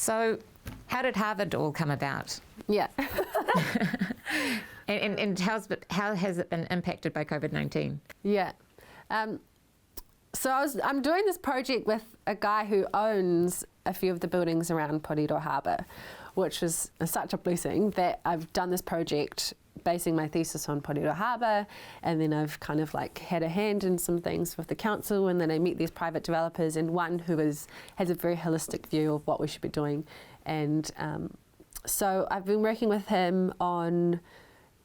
So how did Harvard all come about? Yeah. and how has it been impacted by COVID-19? Yeah. So I'm doing this project with a guy who owns a few of the buildings around Porirua Harbour, which is such a blessing that I've done this project basing my thesis on Porirua Harbour, and then I've kind of like had a hand in some things with the council, and then I meet these private developers, and one who has a very holistic view of what we should be doing. And so I've been working with him on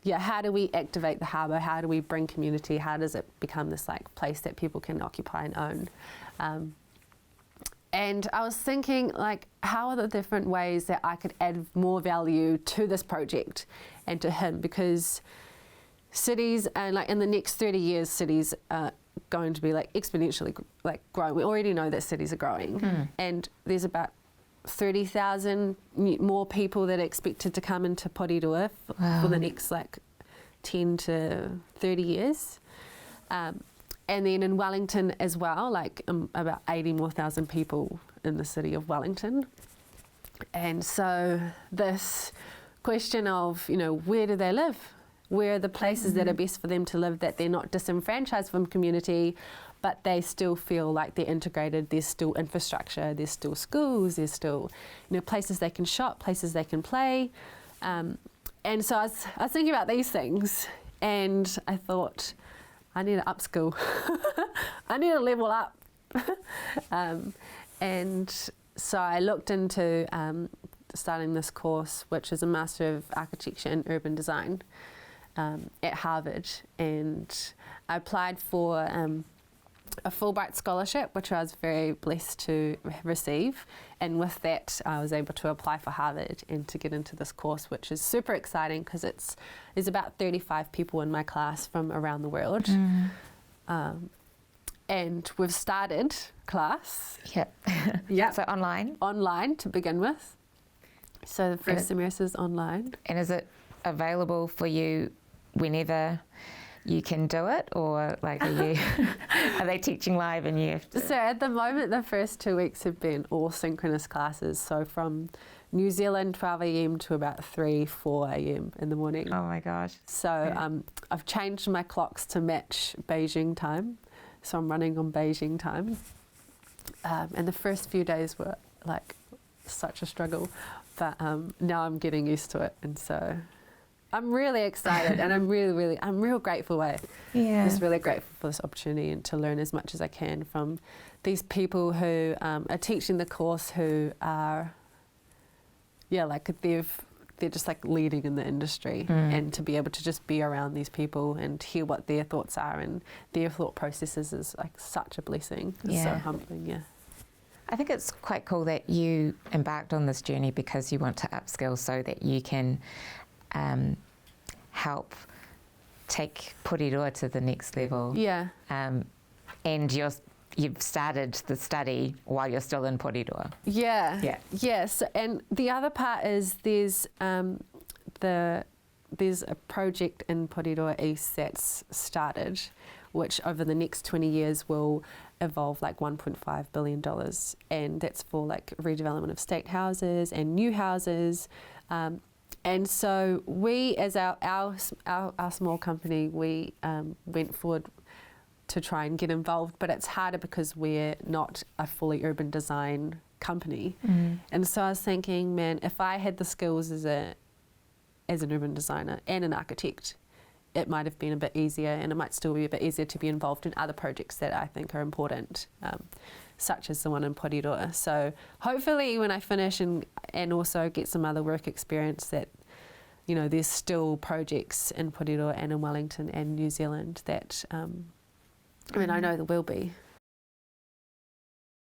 how do we activate the harbour? How do we bring community? How does it become this like place that people can occupy and own? And I was thinking, like, how are the different ways that I could add more value to this project and to him? Because cities, and like in the next 30 years, cities are going to be like exponentially like growing. We already know that cities are growing, and there's about 30,000 more people that are expected to come into Porirua for the next like 10 to 30 years. And then in Wellington as well, like about 80 more thousand people in the city of Wellington. And so this question of, where do they live? Where are the places that are best for them to live, that they're not disenfranchised from community, but they still feel like they're integrated? There's still infrastructure, there's still schools, there's still places they can shop, places they can play. And so I was thinking about these things, and I thought, I need to upskill. I need to level up. And so I looked into starting this course, which is a Master of Architecture and Urban Design at Harvard. And I applied for a Fulbright Scholarship, which I was very blessed to receive. And with that, I was able to apply for Harvard and to get into this course, which is super exciting because there's about 35 people in my class from around the world. And we've started class. Yeah. So online? Online to begin with. So the first semester is online. And is it available for you whenever you can do it, or like are they teaching live and you have to? So at the moment, the first 2 weeks have been all synchronous classes. So from New Zealand 12 a.m. to about 4 a.m. in the morning. Oh my gosh. So I've changed my clocks to match Beijing time. So I'm running on Beijing time. And the first few days were like such a struggle, but now I'm getting used to it. And so I'm really excited, and I'm real grateful. I'm just really grateful for this opportunity and to learn as much as I can from these people who are teaching the course, who are, they're just like leading in the industry, and to be able to just be around these people and hear what their thoughts are and their thought processes is like such a blessing. It's so humbling. I think it's quite cool that you embarked on this journey because you want to upskill so that you can help take Porirua to the next level. And you've started the study while you're still in Porirua. Yes. And the other part is there's a project in Porirua East that's started, which over the next 20 years will evolve like $1.5 billion, and that's for like redevelopment of state houses and new houses. And so we, as our small company, we went forward to try and get involved, but it's harder because we're not a fully urban design company. And so I was thinking, man, if I had the skills as an urban designer and an architect, it might have been a bit easier, and it might still be a bit easier to be involved in other projects that I think are important, such as the one in Porirua. So hopefully when I finish and also get some other work experience, that there's still projects in Porirua and in Wellington and New Zealand that I know there will be.